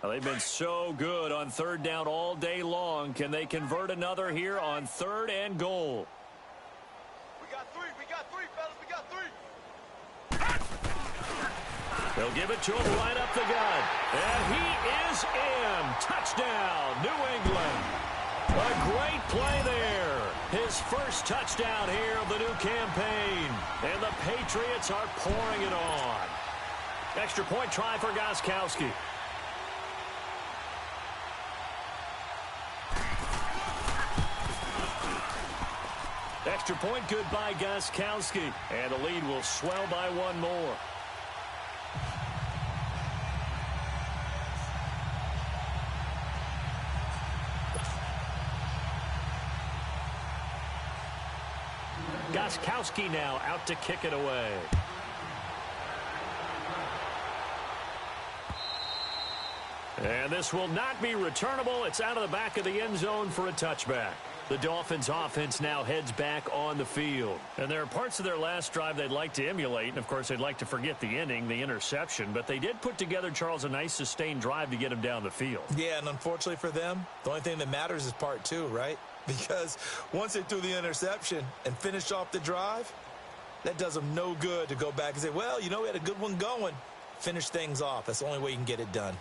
Speaker 1: Well, they've been so good on third down all day long. Can they convert another here on 3rd and goal?
Speaker 2: We got three, fellas, we got three.
Speaker 1: They'll give it to him right up the gut. And he is in. Touchdown, New England. A great play there. His first touchdown here of the new campaign. And the Patriots are pouring it on. Extra point try for Gostkowski. Extra point good by Gostkowski. And the lead will swell by one more. Gostkowski now out to kick it away. And this will not be returnable. It's out of the back of the end zone for a touchback. The Dolphins offense now heads back on the field. And there are parts of their last drive they'd like to emulate. And, of course, they'd like to forget the inning, the interception. But they did put together, Charles, a nice sustained drive to get him down the field.
Speaker 3: Yeah, and unfortunately for them, the only thing that matters is part 2, right? Because once they threw the interception and finished off the drive, that does them no good to go back and say, well, you know, we had a good one going. Finish things off. That's the only way you can get it done.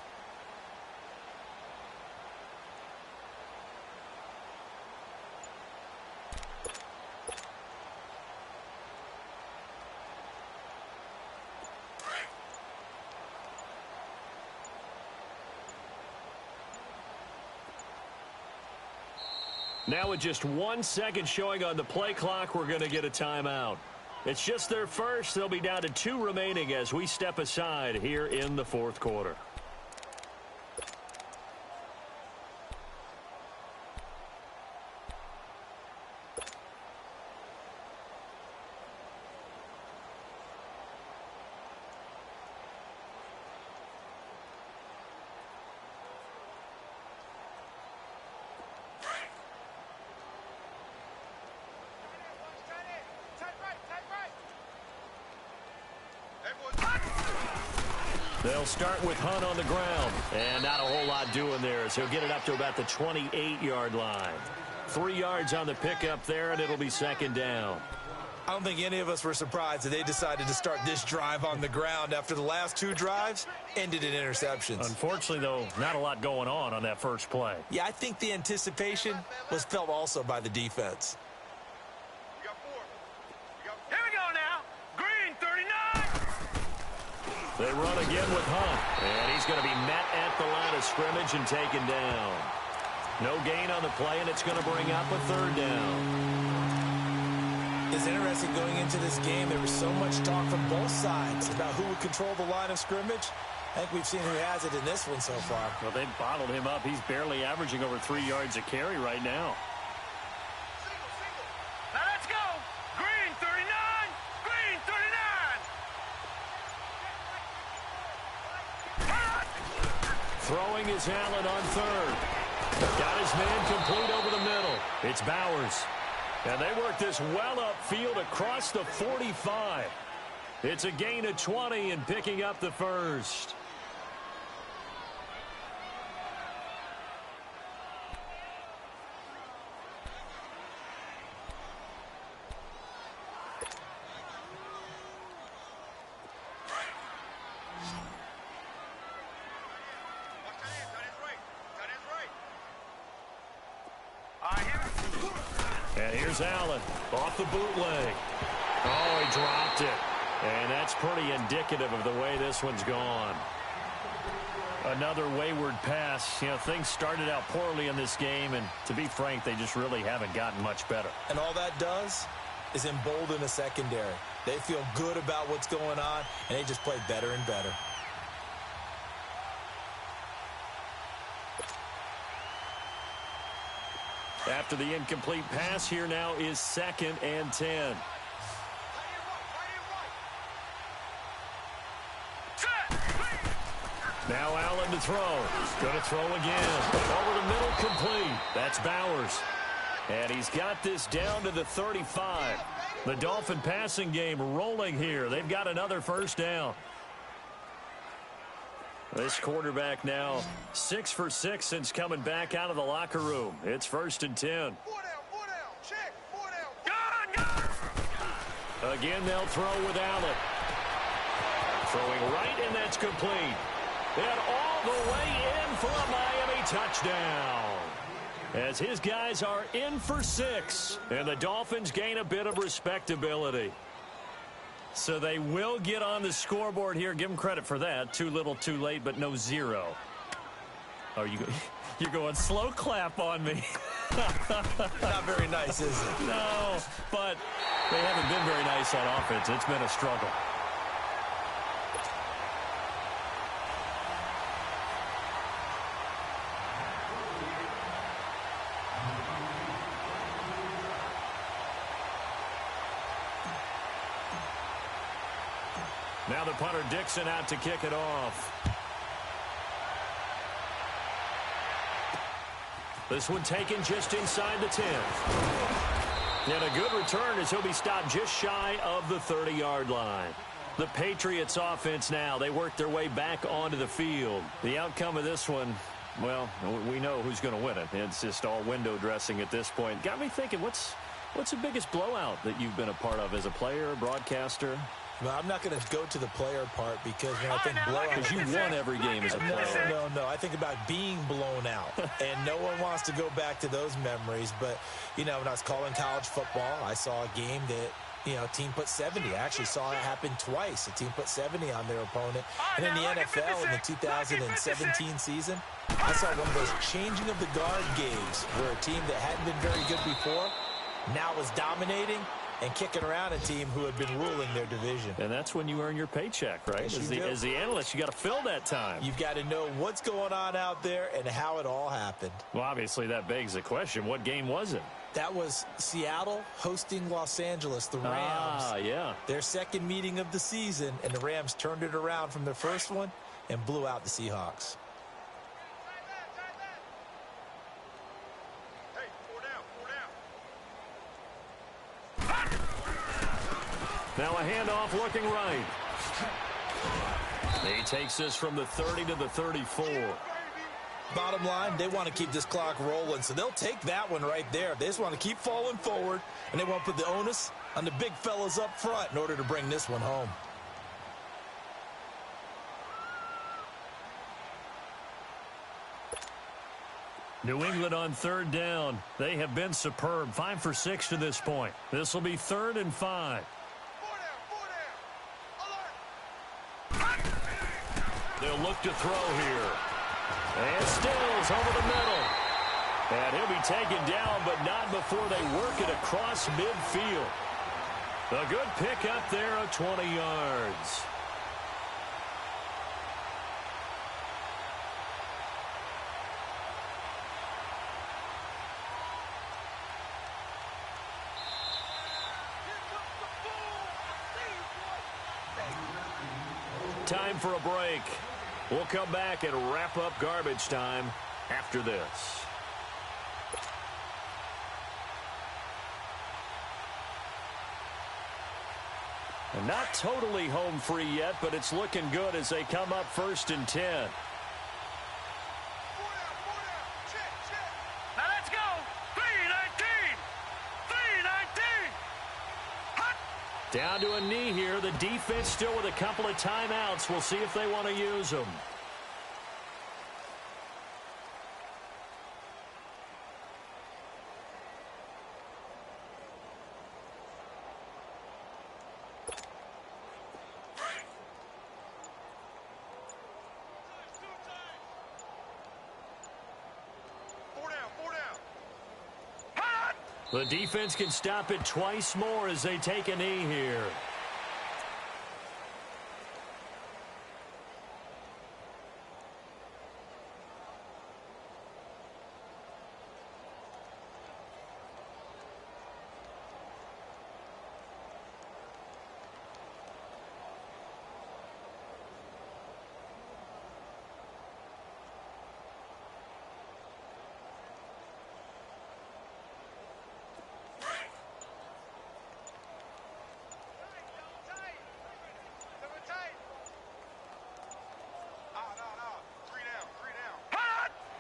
Speaker 1: Now with just 1 second showing on the play clock, we're going to get a timeout. It's just their first. They'll be down to 2 remaining as we step aside here in the 4th quarter. They'll start with Hunt on the ground. And not a whole lot doing there as he'll get it up to about the 28-yard line. 3 yards on the pickup there, and it'll be 2nd down.
Speaker 3: I don't think any of us were surprised that they decided to start this drive on the ground after the last 2 drives ended in interceptions.
Speaker 1: Unfortunately, though, not a lot going on that first play.
Speaker 3: Yeah, I think the anticipation was felt also by the defense.
Speaker 2: We got 4. Here we go now. Green, 39.
Speaker 1: They run again with Hunt, and he's going to be met at the line of scrimmage and taken down. No gain on the play, and it's going to bring up a 3rd down.
Speaker 3: It's interesting going into this game. There was so much talk from both sides about who would control the line of scrimmage. I think we've seen who has it in this one so far.
Speaker 1: Well, they've bottled him up. He's barely averaging over 3 yards a carry right now.
Speaker 2: Now let's go. Green, 39. Green, 39.
Speaker 1: Throwing is Allen on 3rd. Got his man complete over the middle. It's Bowers. And they work this well upfield across the 45. It's a gain of 20 and picking up the first. And here's Allen off the bootleg. Oh, he dropped it. And that's pretty indicative of the way this one's gone. Another wayward pass. You know, things started out poorly in this game, and to be frank, they just really haven't gotten much better.
Speaker 3: And all that does is embolden the secondary. They feel good about what's going on, and they just play better and better.
Speaker 1: After the incomplete pass, here now is 2nd and 10. Now Allen to throw. Going to throw again. Over the middle, complete. That's Bowers. And he's got this down to the 35. The Dolphin passing game rolling here. They've got another first down. This quarterback now 6 for 6 since coming back out of the locker room. It's 1st and 10.
Speaker 2: 4 down, check, 4 down.
Speaker 1: Again, they'll throw with Allen. Throwing right, and that's complete. And all the way in for a Miami touchdown. As his guys are in for 6, and the Dolphins gain a bit of respectability. So they will get on the scoreboard here. Give them credit for that. Too little, too late, but no 0. Oh, you're going slow clap on me.
Speaker 3: Not very nice, is it?
Speaker 1: No, but they haven't been very nice on offense. It's been a struggle. Now the punter Dixon out to kick it off. This one taken just inside the 10. And a good return as he'll be stopped just shy of the 30-yard line. The Patriots offense now, they work their way back onto the field. The outcome of this one, well, we know who's going to win it. It's just all window dressing at this point. Got me thinking, what's the biggest blowout that you've been a part of as a player, broadcaster?
Speaker 3: Well, I'm not going to go to the player part because when I think blowout,
Speaker 1: because you won every game as a player.
Speaker 3: No. I think about being blown out, and no one wants to go back to those memories. But, you know, when I was calling college football, I saw a game that, you know, a team put 70. I actually saw it happen twice. A team put 70 on their opponent. And in the NFL in the 2017 season, I saw one of those changing of the guard games where a team that hadn't been very good before now was dominating and kicking around a team who had been ruling their division.
Speaker 1: And that's when you earn your paycheck, right?
Speaker 3: Yes,
Speaker 1: as the analyst, you got to fill that time.
Speaker 3: You've got to know what's going on out there and how it all happened.
Speaker 1: Well, obviously, that begs the question, what game was it?
Speaker 3: That was Seattle hosting Los Angeles, the Rams.
Speaker 1: Ah, yeah.
Speaker 3: Their second meeting of the season, and the Rams turned it around from their first one and blew out the Seahawks.
Speaker 1: Now a handoff looking right. He takes this from the 30 to the 34.
Speaker 3: Bottom line, they want to keep this clock rolling, so they'll take that one right there. They just want to keep falling forward, and they want to put the onus on the big fellas up front in order to bring this one home.
Speaker 1: New England on 3rd down. They have been superb. 5 for 6 to this point. This will be 3rd and 5. They'll look to throw here. And Stills over the middle. And he'll be taken down, but not before they work it across midfield. A good pick up there of 20 yards. Time for a break. We'll come back and wrap up garbage time after this. And not totally home free yet, but it's looking good as they come up 1st and 10.
Speaker 2: Now let's go. 3-19. 3-19. Hot.
Speaker 1: Down to a knee here. The defense still with a couple of timeouts. We'll see if they want to use them. The defense can stop it twice more as they take a knee here.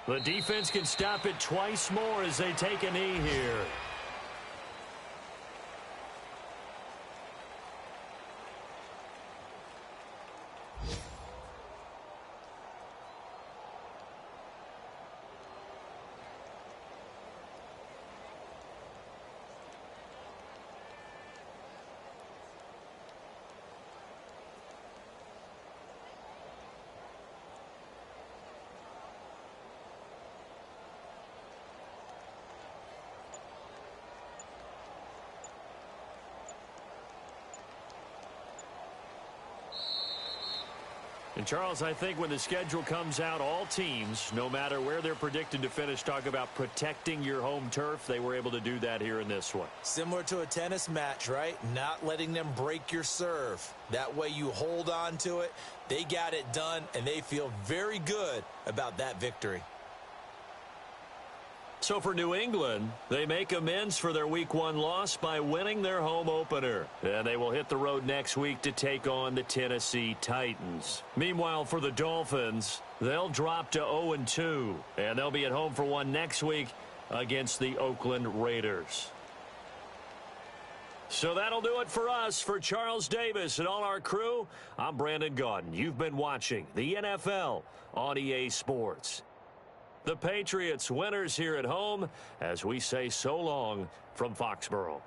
Speaker 1: The defense can stop it twice more as they take a knee here. And, Charles, I think when the schedule comes out, all teams, no matter where they're predicted to finish, talk about protecting your home turf. They were able to do that here in this one.
Speaker 3: Similar to a tennis match, right? Not letting them break your serve. That way you hold on to it. They got it done, and they feel very good about that victory.
Speaker 1: So for New England, they make amends for their Week 1 loss by winning their home opener. And they will hit the road next week to take on the Tennessee Titans. Meanwhile, for the Dolphins, they'll drop to 0-2. And they'll be at home for one next week against the Oakland Raiders. So that'll do it for us. For Charles Davis and all our crew, I'm Brandon Gaudin. You've been watching the NFL on EA Sports. The Patriots winners here at home as we say so long from Foxborough.